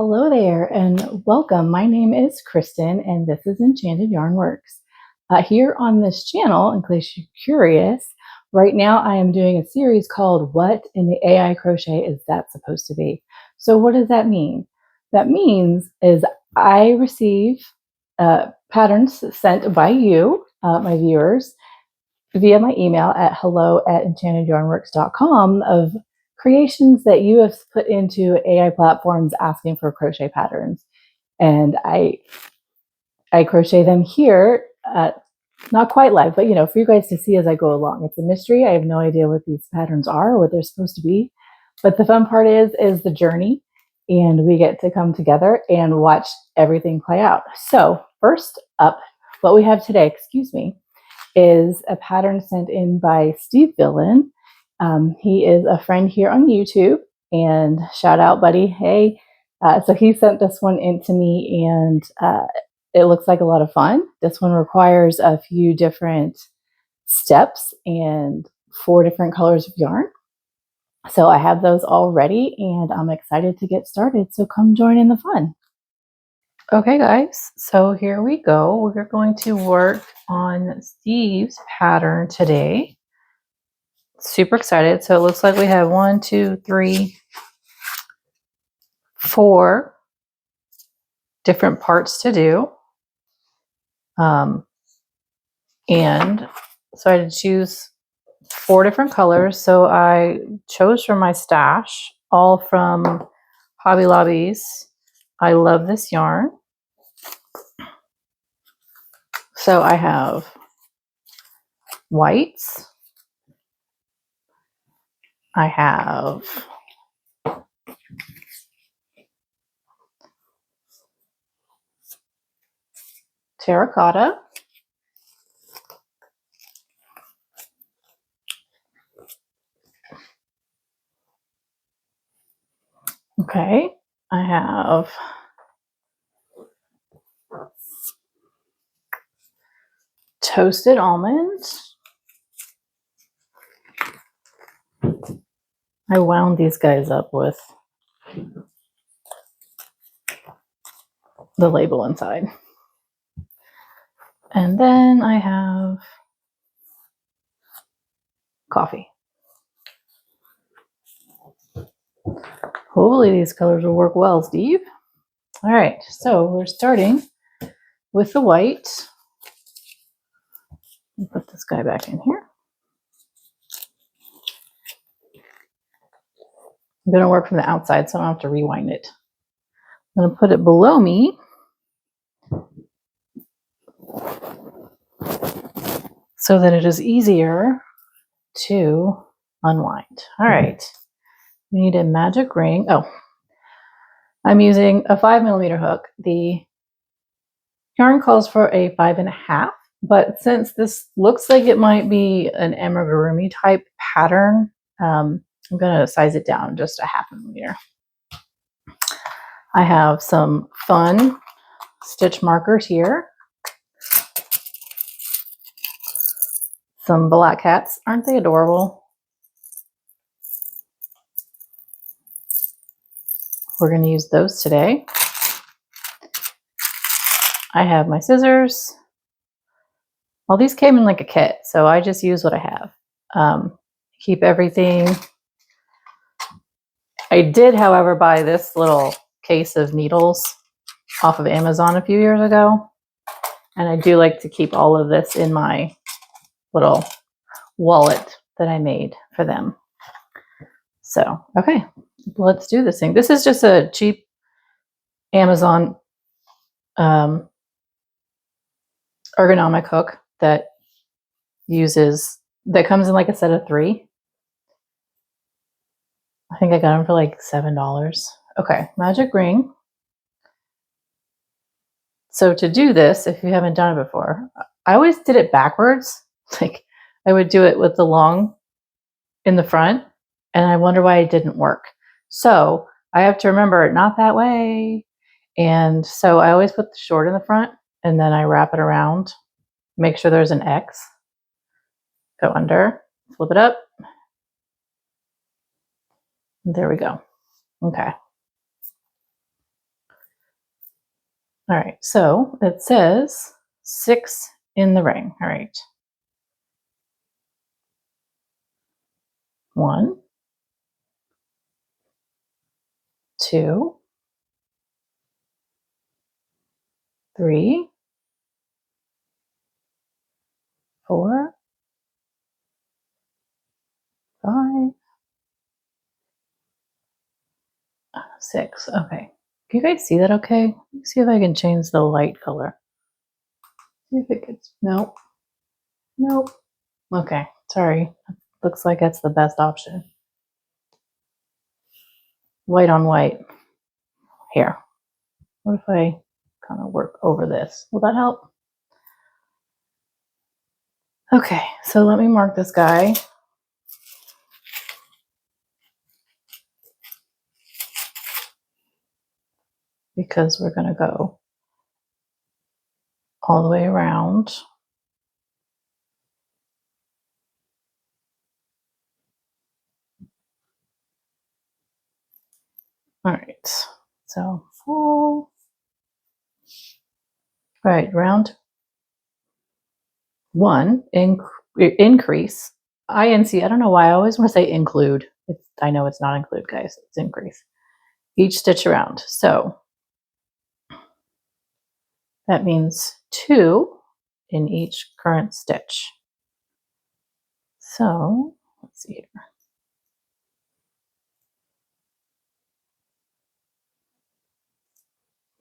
Hello there and welcome. My name is Kristen and this is Enchanted Yarn Works. Here on this channel, in case you're curious, right now I am doing a series called What in the AI Crochet Is That Supposed to Be? So what does that mean? That means is I receive patterns sent by you, my viewers, via my email at hello@enchantedyarnworks.com of creations that you have put into AI platforms asking for crochet patterns. And I crochet them here, not quite live, but for you guys to see as I go along. It's a mystery. I have no idea what these patterns are or what they're supposed to be. But the fun part is the journey, and we get to come together and watch everything play out. So first up, what we have today, is a pattern sent in by Steve V1LL1N. He is a friend here on YouTube, and shout out, buddy. Hey, so he sent this one in to me, and it looks like a lot of fun. This one requires a few different steps and 4 different colors of yarn. So I have those all ready, and I'm excited to get started. So come join in the fun. Okay guys, so here we go. We're going to work on Steve's pattern today. Super excited. So it looks like we have 1, 2, 3, 4 different parts to do. And so I had to choose 4 different colors. So I chose from my stash, all from Hobby Lobby's I Love This Yarn. So I have whites. I have terracotta. Okay, I have toasted almonds. I wound these guys up with the label inside. And then I have coffee. Hopefully these colors will work well, Steve. All right, so we're starting with the white. Put this guy back in here. I'm going to work from the outside so I don't have to rewind it. I'm going to put it below me so that it is easier to unwind. All right, we need a magic ring. Oh, I'm using a 5mm hook. The yarn calls for a 5.5, but since this looks like it might be an amigurumi type pattern, I'm going to size it down just a 0.5mm. I have some fun stitch markers here. Some black cats. Aren't they adorable? We're going to use those today. I have my scissors. Well, these came in like a kit, so I just use what I have. Keep everything. I did, however, buy this little case of needles off of Amazon a few years ago, and I do like to keep all of this in my little wallet that I made for them. So, okay, let's do this thing. This is just a cheap Amazon ergonomic hook that comes in like a set of 3. I think I got them for like $7. Okay, magic ring. So to do this, if you haven't done it before, I always did it backwards. Like I would do it with the long in the front, and I wonder why it didn't work. So I have to remember, not that way. And so I always put the short in the front, and then I wrap it around, make sure there's an X, go under, flip it up. There we go. Okay. All right, so it says 6 in the ring. All right. 1, 2, 3, 4, 5, 6. Okay. Can you guys see that okay? Let me see if I can change the light color. See if it gets, nope. Nope. Okay, sorry. Looks like that's the best option. White on white. Here. What if I kind of work over this? Will that help? Okay, so let me mark this guy. Because we're going to go all the way around. All right, so full. All right, round 1, increase. INC, I don't know why I always want to say include. I know it's not include, guys, it's increase. Each stitch around. So that means 2 in each current stitch. So let's see here.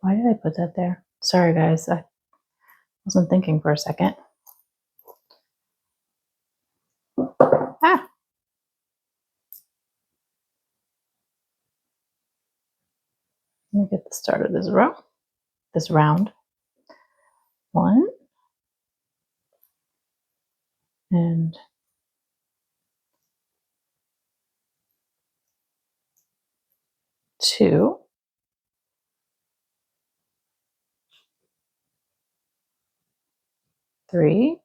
Why did I put that there? Sorry, guys. I wasn't thinking for a second. Ah. Let me get the start of this row, this round. 1 and 2, 3,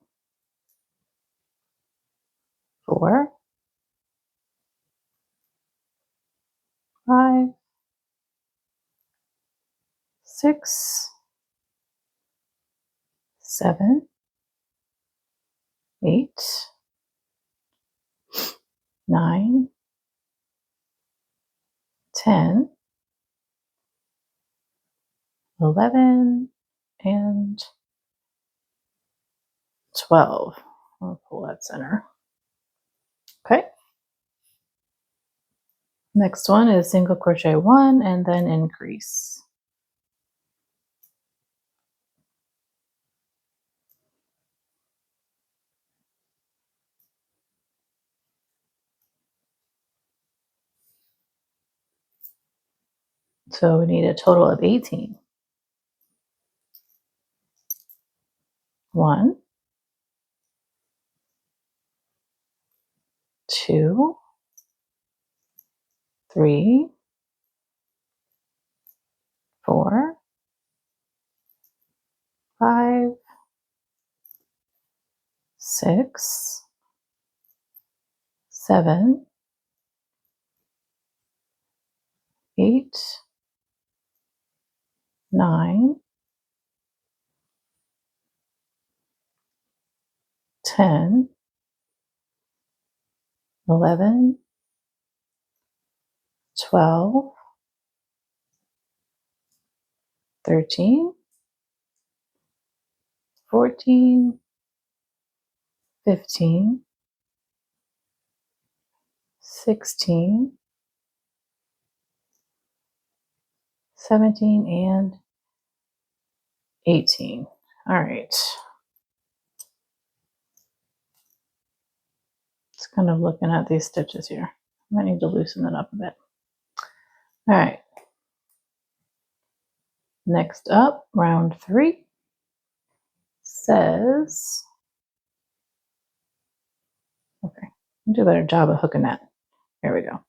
4, 5, 6, 7, 8, 9, 10, 11, and 12. I'll pull that center. Okay. Next one is single crochet 1 and then increase. So we need a total of 18. 1, 2, 3, 4, 5, 6, 7, 8, 9, 10, 11, 12, 13, 14, 15, 16, 17, and 18. All right. Just kind of looking at these stitches here. I might need to loosen it up a bit. All right. Next up, round 3 says, okay, I'll do a better job of hooking that. There we go.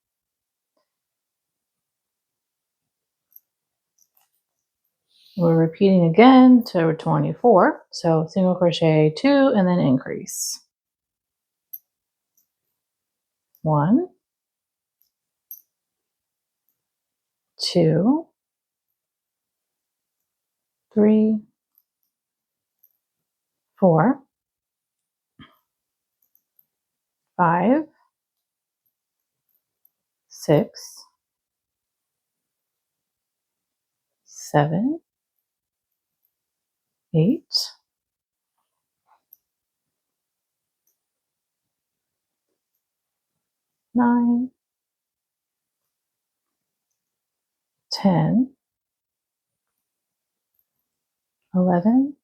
We're repeating again to 24. So single crochet 2 and then increase. 1, 2, 3, 4, 5, 6, 7, 8, 9, 10, 11,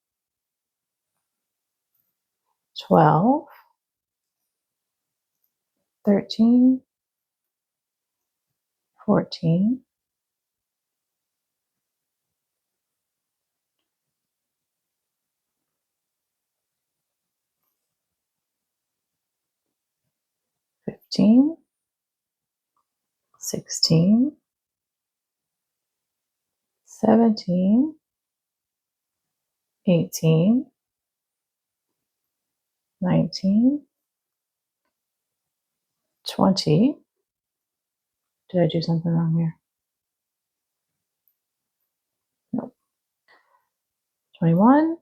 12, 13, 14, 15, 16, 17, 18, 19, 20. Did I do something wrong here? Nope. 21,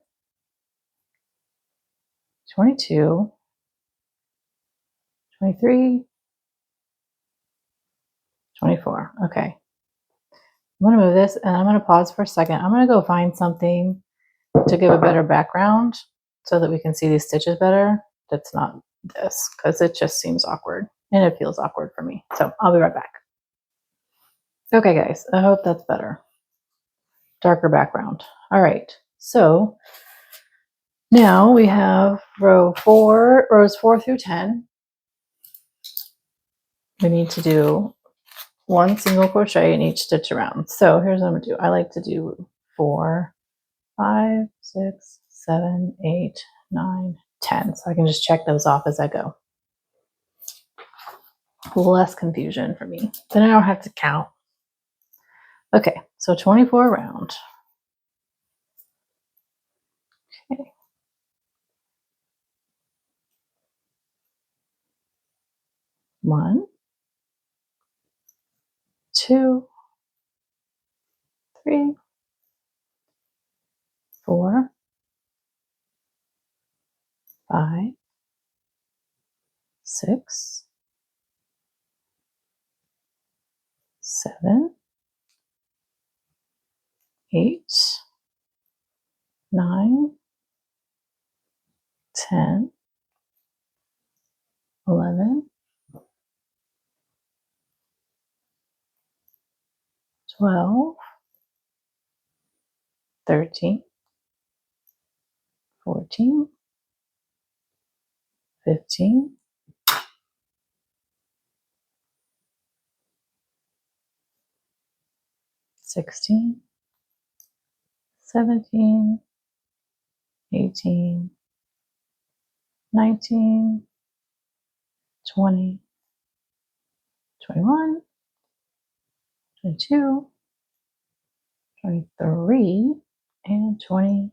22, 23, 24. Okay. I'm going to move this and I'm going to pause for a second. I'm going to go find something to give a better background so that we can see these stitches better. That's not this, because it just seems awkward and it feels awkward for me. So I'll be right back. Okay, guys, I hope that's better. Darker background. All right. So now we have rows 4 through 10. We need to do 1 single crochet in each stitch around. So here's what I'm gonna do. I like to do 4, 5, 6, 7, 8, 9, 10. So I can just check those off as I go. Less confusion for me. Then I don't have to count. Okay, so 24 around. Okay. 1, 2, 3, 4, 5, 6, 7, 8, 9, 10, 11, 12, 13, 14, 15, 16, 17, 18, 19, 20, 21, 22, 23, and 24.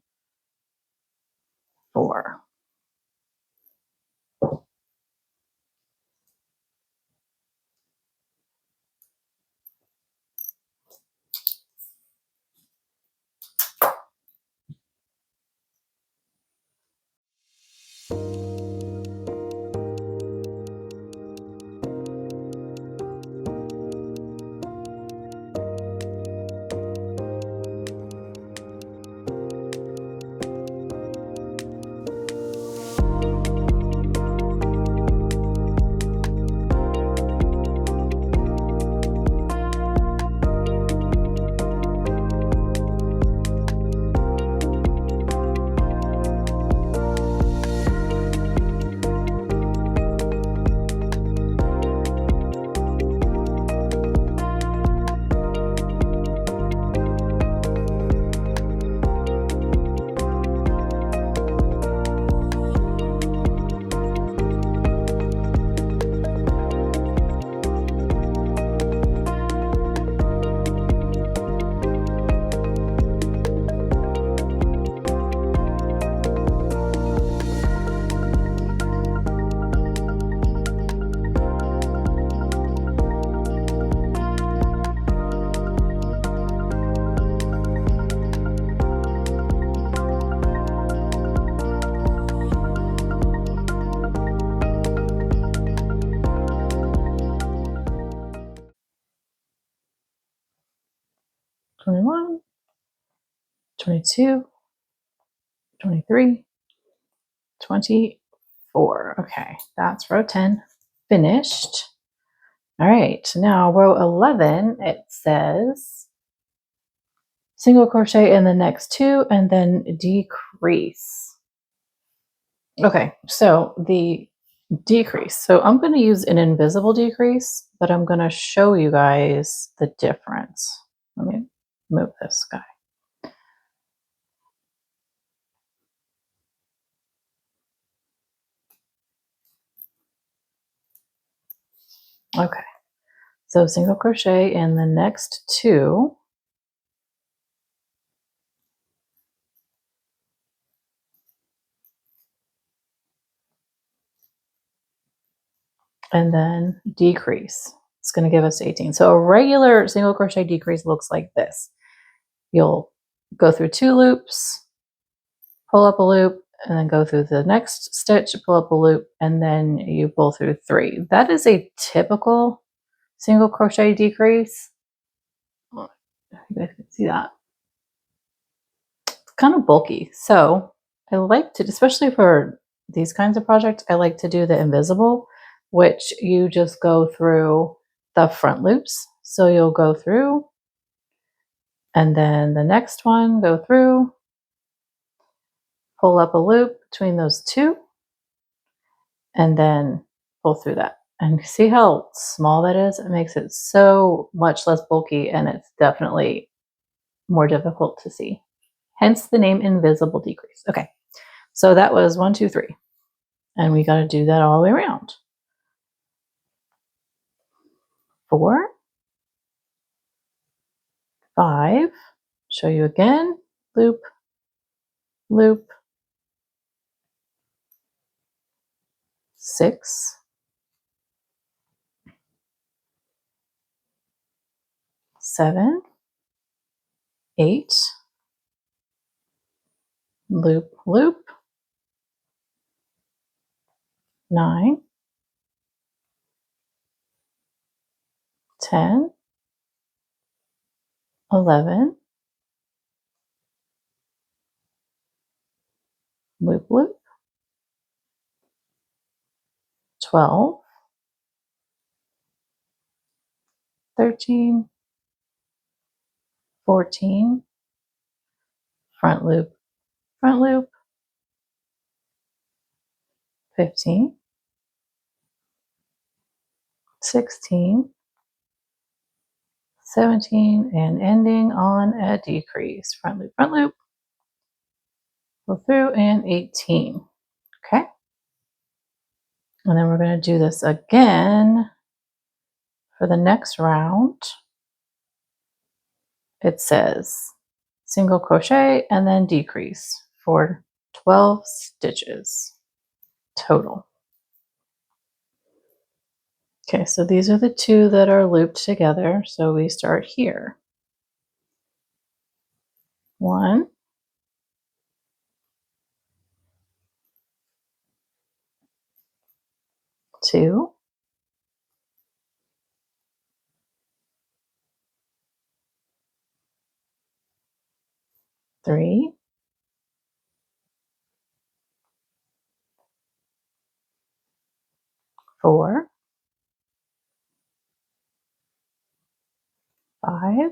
21, 22, 23, 24. Okay, that's row 10 finished. All right, so now row 11, it says single crochet in the next two and then decrease. Okay, so the decrease. So I'm going to use an invisible decrease, but I'm going to show you guys the difference. Let me move this guy. Okay, so single crochet in the next two. And then decrease. It's going to give us 18. So a regular single crochet decrease looks like this. You'll go through 2 loops, pull up a loop, and then go through the next stitch, pull up a loop, and then you pull through 3. That is a typical single crochet decrease. You guys can see that. It's kind of bulky. So I like to, especially for these kinds of projects, I like to do the invisible, which you just go through the front loops. So you'll go through, and then the next one, go through, pull up a loop between those 2, and then pull through that. And see how small that is? It makes it so much less bulky, and it's definitely more difficult to see. Hence the name invisible decrease. Okay, so that was 1, 2, 3. And we got to do that all the way around. 4, 5, show you again, loop, loop, 6, 7, 8, loop, loop, 9, 10, 11, loop, loop, 12, 13, 14, front loop, 15, 16, 17, and ending on a decrease. Front loop, go through, and 18. Okay. And then we're going to do this again for the next round. It says single crochet and then decrease for 12 stitches total. Okay, so these are the 2 that are looped together. So we start here. 1, 2, 3, 4, 5,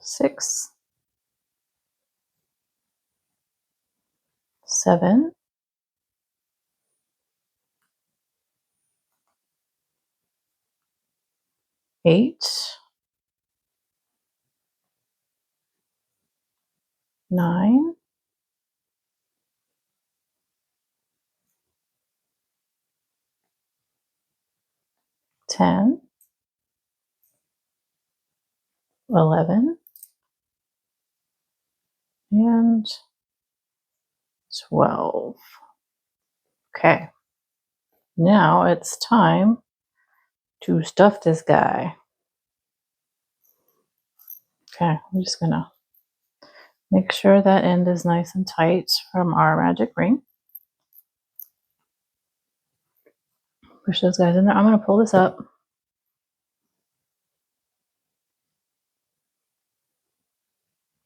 6, 7, 8, 9, 10, 11, and 12. Okay, now it's time to stuff this guy. Okay, I'm just gonna make sure that end is nice and tight from our magic ring. Push those guys in there. I'm going to pull this up.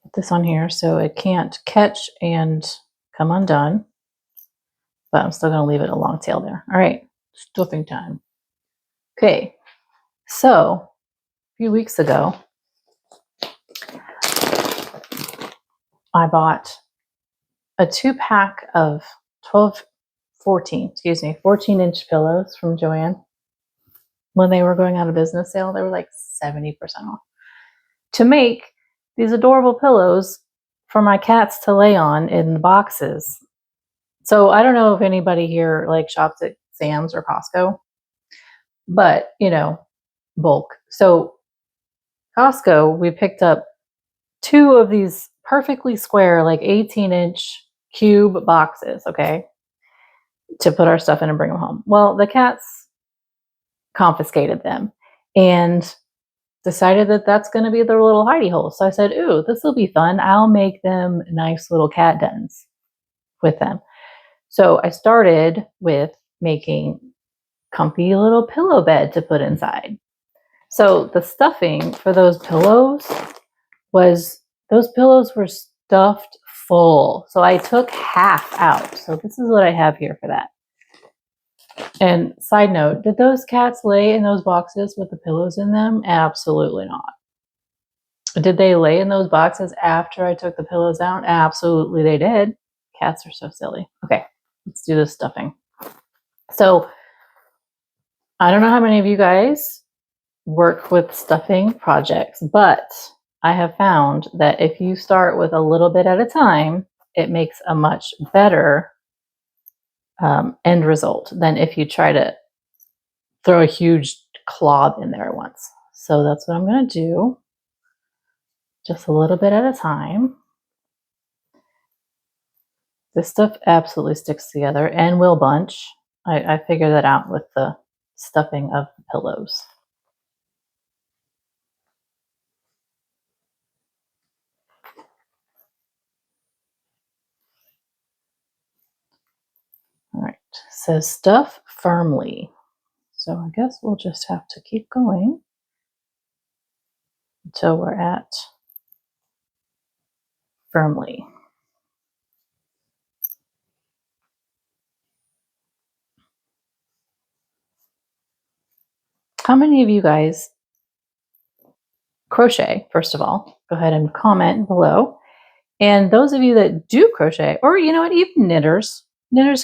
Put this on here so it can't catch and come undone. But I'm still going to leave it a long tail there. All right, stuffing time. Okay, so a few weeks ago, I bought a 2-pack of 14-inch pillows from Joann. When they were going out of business sale, they were like 70% off. To make these adorable pillows for my cats to lay on in the boxes. So I don't know if anybody here like shops at Sam's or Costco, but you know, bulk. So Costco, we picked up 2 of these perfectly square, like 18-inch cube boxes, okay, to put our stuff in and bring them home. Well, the cats confiscated them and decided that that's going to be their little hidey hole. So I said, ooh, this will be fun. I'll make them nice little cat dens with them. So I started with making comfy little pillow bed to put inside. So the stuffing for those pillows were stuffed full. So I took half out. So this is what I have here for that. And side note, did those cats lay in those boxes with the pillows in them? Absolutely not. Did they lay in those boxes after I took the pillows out? Absolutely they did. Cats are so silly. Okay, let's do this stuffing. So I don't know how many of you guys work with stuffing projects, but I have found that if you start with a little bit at a time, it makes a much better end result than if you try to throw a huge clob in there at once. So that's what I'm going to do, just a little bit at a time. This stuff absolutely sticks together and will bunch. I figured that out with the stuffing of the pillows. All right, it says stuff firmly. So I guess we'll just have to keep going until we're at firmly. How many of you guys crochet? First of all, go ahead and comment below. And those of you that do crochet, or you know what, even knitters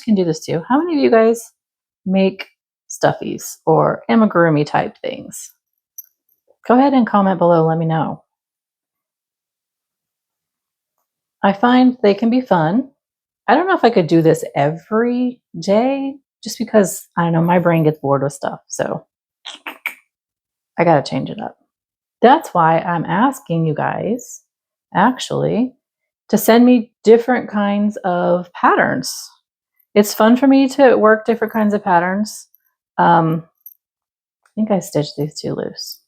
can do this too. How many of you guys make stuffies or amigurumi type things? Go ahead and comment below, let me know. I find they can be fun. I don't know if I could do this every day, just because, I don't know, my brain gets bored with stuff. So I got to change it up. That's why I'm asking you guys, actually, to send me different kinds of patterns. It's fun for me to work different kinds of patterns. I think I stitched these 2 loose.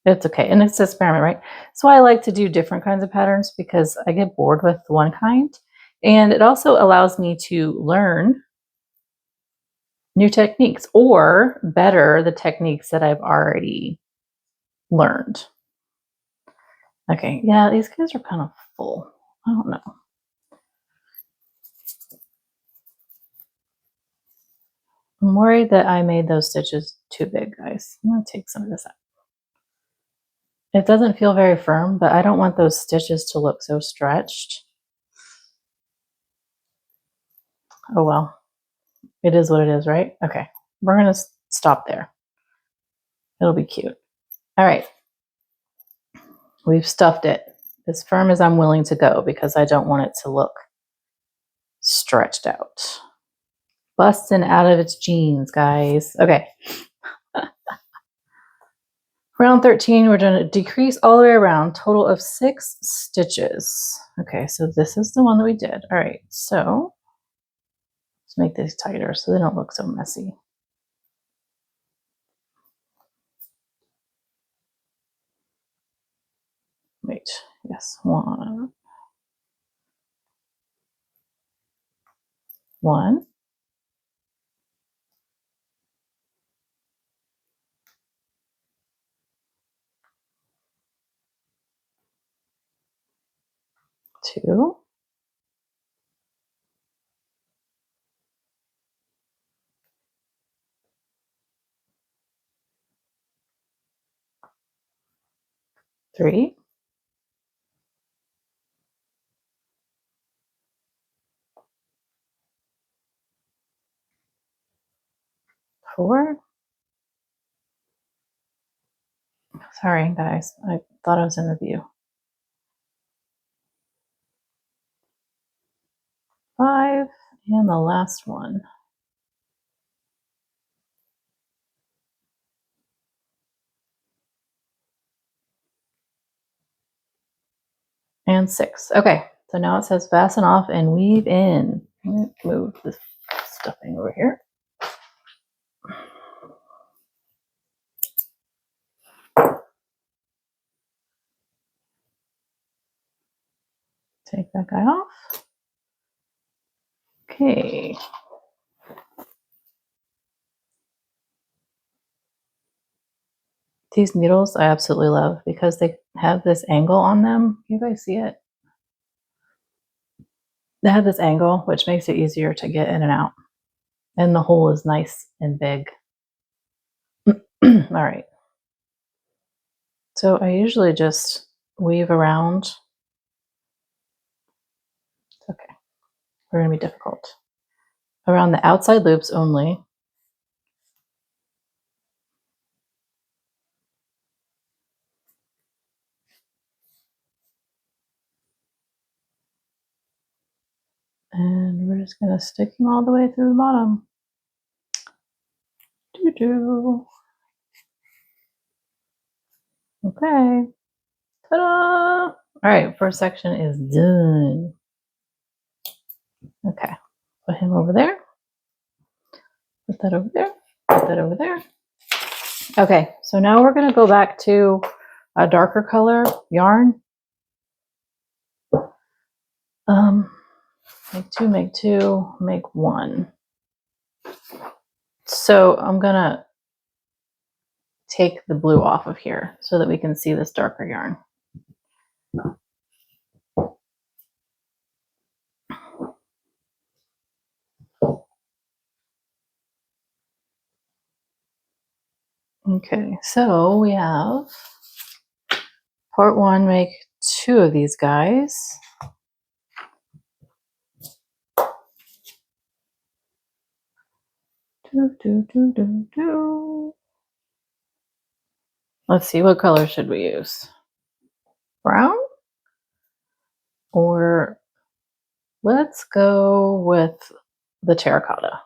It's okay, and it's an experiment, right? So I like to do different kinds of patterns because I get bored with one kind. And it also allows me to learn new techniques or better the techniques that I've already learned. Okay, yeah, these guys are kind of full. I don't know. I'm worried that I made those stitches too big, guys. I'm going to take some of this out. It doesn't feel very firm, but I don't want those stitches to look so stretched. Oh well, it is what it is, right? Okay, we're going to stop there. It'll be cute. All right, we've stuffed it as firm as I'm willing to go because I don't want it to look stretched out. Busting out of its jeans, guys. Okay. Round 13, we're going to decrease all the way around, total of 6 stitches. Okay, so this is the one that we did. All right, so let's make these tighter so they don't look so messy. Wait, yes, 1. 1. 2, 3, 4. Sorry, guys. I thought I was in the view. 5, and the last one. And 6. Okay, so now it says fasten off and weave in. Let me move this stuffing over here. Take that guy off. Okay. These needles I absolutely love because they have this angle on them. You guys see it? They have this angle, which makes it easier to get in and out. And the hole is nice and big. All right. So I usually just weave around. Okay. We're going to be difficult. Around the outside loops only. And we're just going to stick them all the way through the bottom. Doo-doo. Okay. Ta-da! All right, first section is done. Okay, put him over there. Put that over there. Put that over there. Okay, so now we're going to go back to a darker color yarn. Make two, make 1. So I'm going to take the blue off of here so that we can see this darker yarn. Okay, so we have part 1, make 2 of these guys. Let's see, what color should we use? Brown? Or let's go with the terracotta.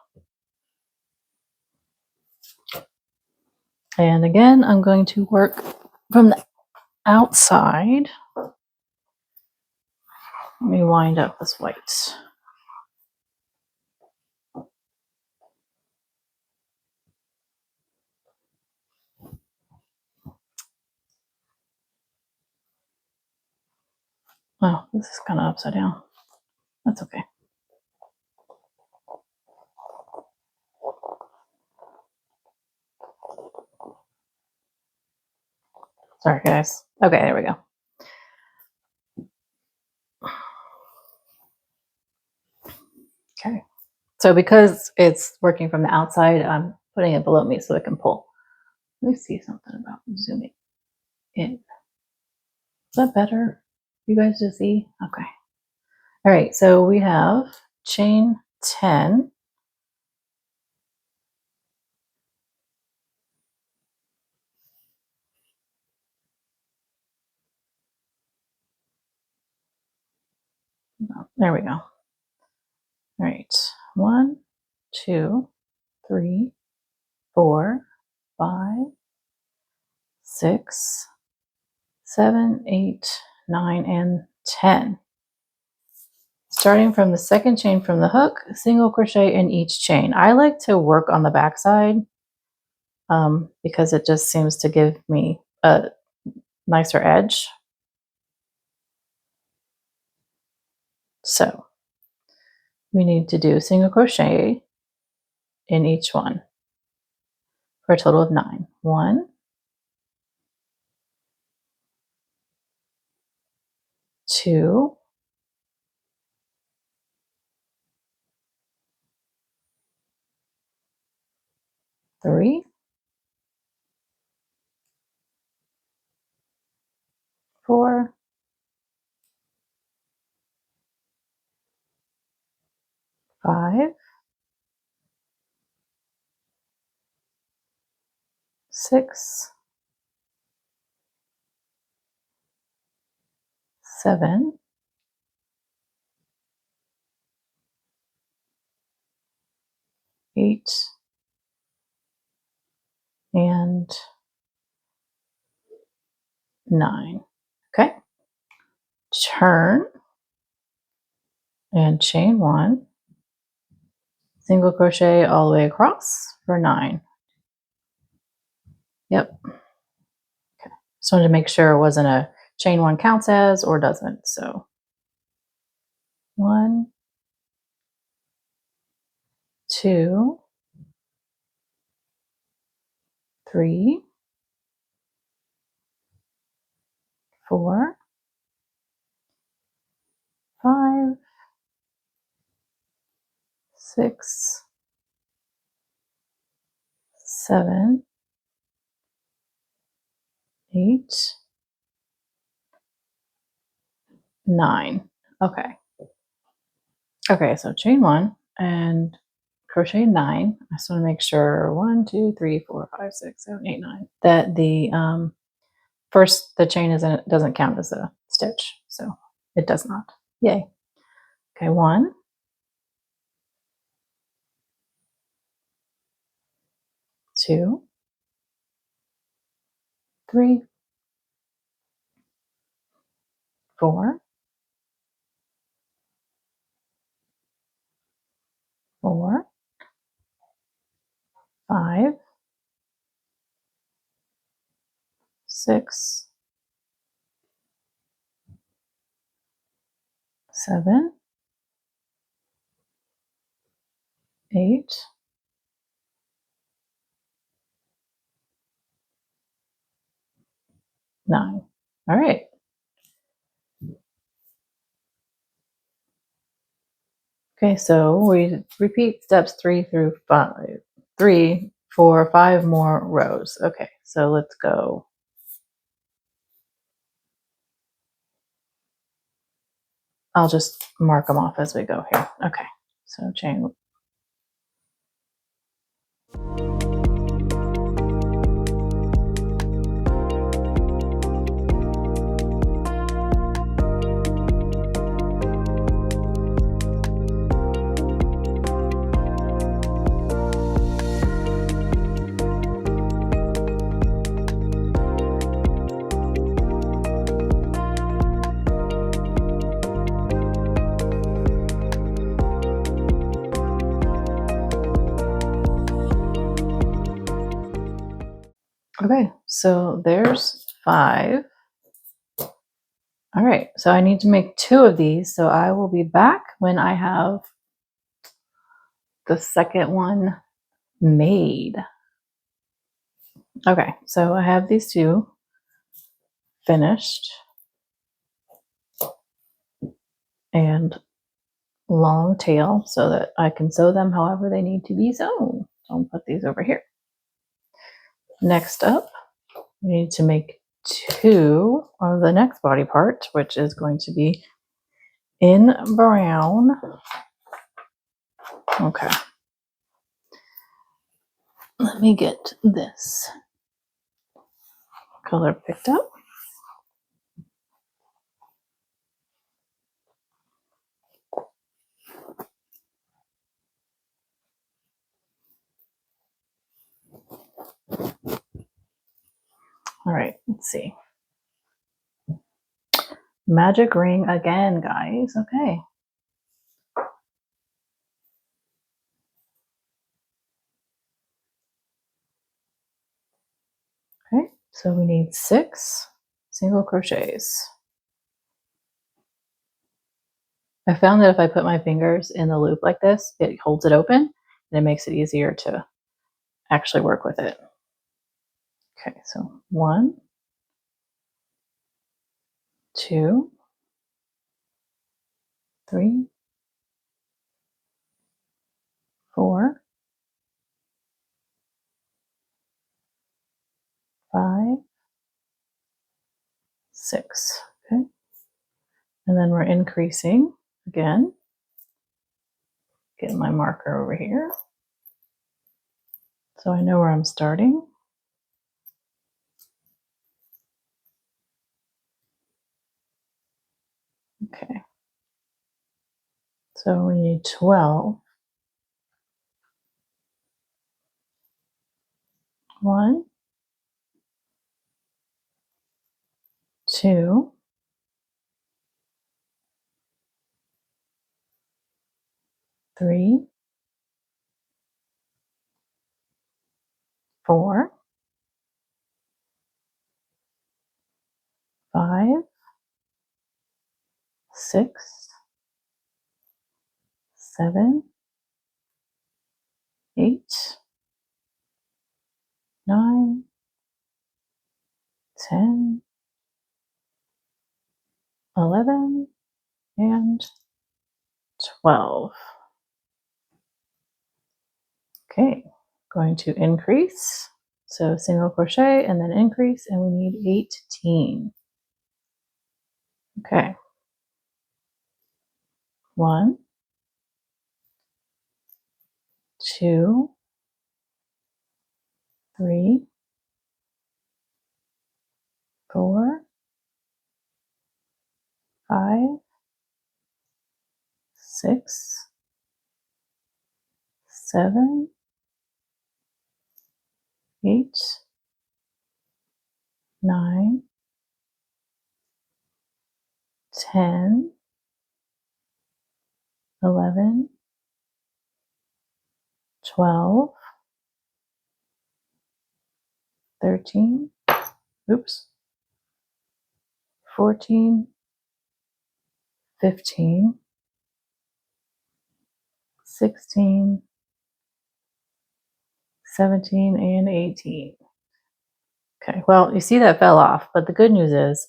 And again, I'm going to work from the outside. Let me wind up this white. Oh, this is kind of upside down. That's okay. Sorry, guys. Okay, there we go. Okay. So because it's working from the outside, I'm putting it below me so it can pull. Let me see something about zooming in. Is that better? You guys just see? Okay. All right, so we have chain 10. There we go. All right, 1, 2, 3, 4, 5, 6, 7, 8, 9, and 10. Starting from the second chain from the hook, single crochet in each chain. I like to work on the back side because it just seems to give me a nicer edge. So we need to do single crochet in each one for a total of 9. 1, 2, 3, 4, 5, 6, 7, 8, and 9. Okay. Turn and chain 1, single crochet all the way across for 9. Yep. Okay. Just wanted to make sure it wasn't a chain 1 counts as or doesn't. So 1, 2, 3, 4, 5, 6, 7, 8, 9. Okay. Okay, so chain 1 and crochet 9. I just want to make sure 1, 2, 3, 4, 5, 6, 7, 8, 9 that the first the chain doesn't count as a stitch, so it does not. Yay. Okay, 1, 2, 3, 4, 4, 5, 6, 7, 8, 9. All right. Okay, so we repeat steps 3 through 5. 3, 4, 5 more rows. Okay, so let's go. I'll just mark them off as we go here. Okay, so chain. Okay, so there's 5. All right, so I need to make 2 of these, so I will be back when I have the second one made. Okay, so I have these 2 finished and long tail so that I can sew them however they need to be sewn. So I'll put these over here. Next up, we need to make 2 of the next body part, which is going to be in brown. Okay. Let me get this color picked up. All right, let's see. Magic ring again, guys. Okay. Okay, so we need 6 single crochets. I found that if I put my fingers in the loop like this, it holds it open and it makes it easier to actually work with it. Okay, so 1, 2, 3, 4, 6. Okay. And then we're increasing again. Get my marker over here so I know where I'm starting. Okay. So we need 12. 1, 2, 3, 4, 5, 6, 7, 8, 9, 10, 11, and 12. Okay, going to increase. So single crochet and then increase, and we need 18. Okay. 1, 2, 3, 4, 5, 6, 7, 8, 9, 10, 11, 12, 13, oops, 14, 15, 16, 17, and 18. Okay, well, you see that fell off, but the good news is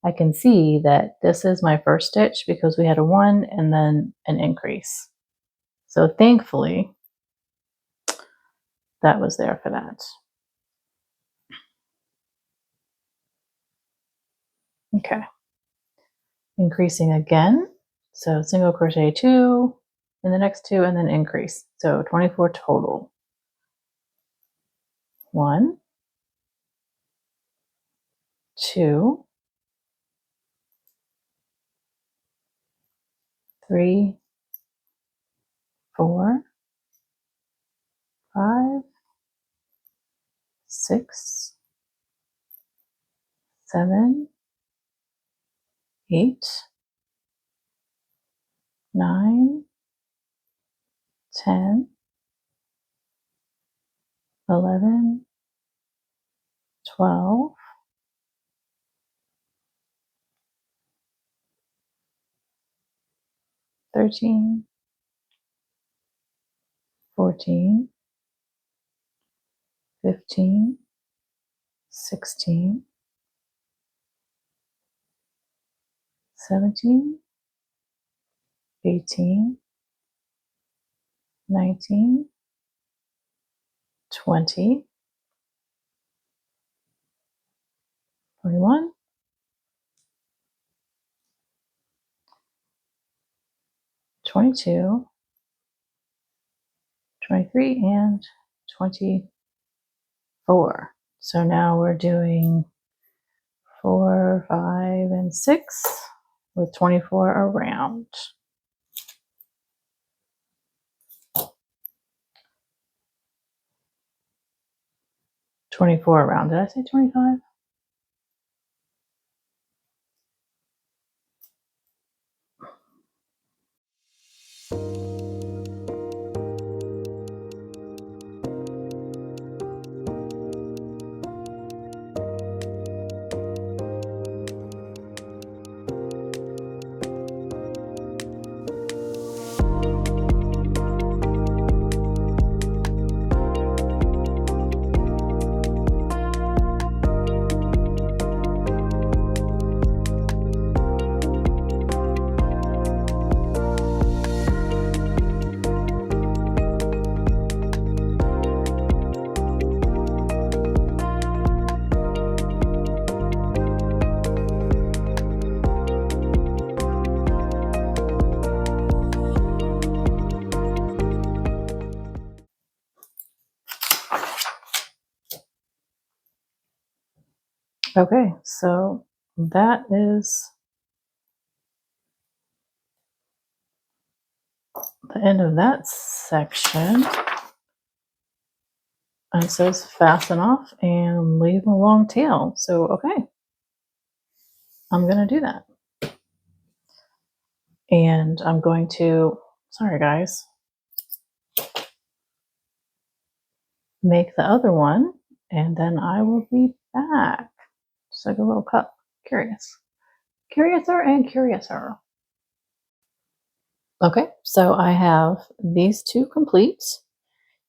I can see that this is my first stitch because we had a 1 and then an increase. So thankfully, that was there for that. Okay, increasing again. So single crochet 2 in the next 2 and then increase. So 24 total. 1, 2, 3, 4, 5, 6, 7, 8, 9, 10, 11, 12, 13, 14, 15, 16, 17, 18, 19, 20, 21, 22, 23, and 24. So now we're doing 4, 5, and 6 with 24 around. 24 around. Did I say 25? Okay, so that is the end of that section. And it says fasten off and leave a long tail. So, okay, I'm going to do that. And I'm going to, sorry guys, make the other one, and then I will be back. Just like a little cup. Curious. Curiouser and curiouser. Okay, so I have these two complete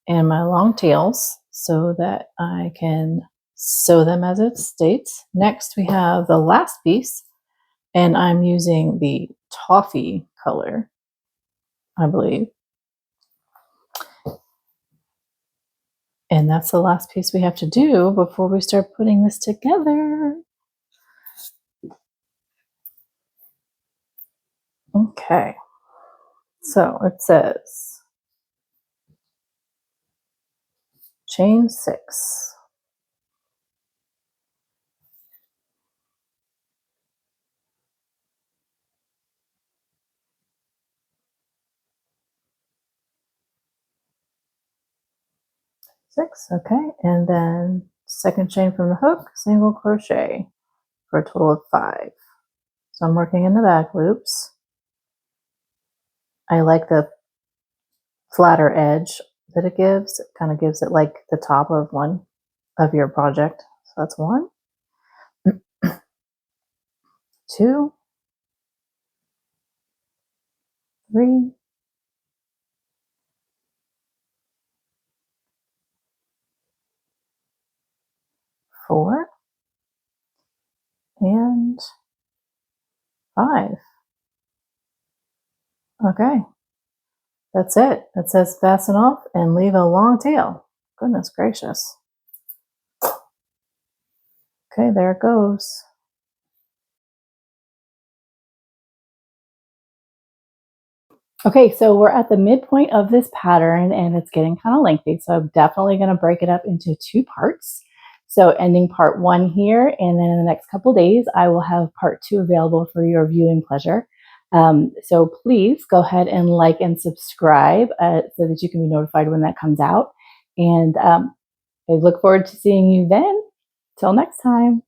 and my long tails so that I can sew them as it states. Next, we have the last piece, and I'm using the toffee color, I believe. And that's the last piece we have to do before we start putting this together. Okay, so it says chain 6. Okay, and then second chain from the hook, single crochet for a total of 5. So I'm working in the back loops. I like the flatter edge that it gives. It kind of gives it like the top of one of your project. So that's 1, 2, 3, 4, and 5. Okay, that's it. It says fasten off and leave a long tail. Goodness gracious. Okay, there it goes. Okay, so we're at the midpoint of this pattern and it's getting kind of lengthy. So I'm definitely going to break it up into 2 parts. So ending part 1 here, and then in the next couple days, I will have part 2 available for your viewing pleasure. So please go ahead and like and subscribe so that you can be notified when that comes out. And I look forward to seeing you then. Till next time.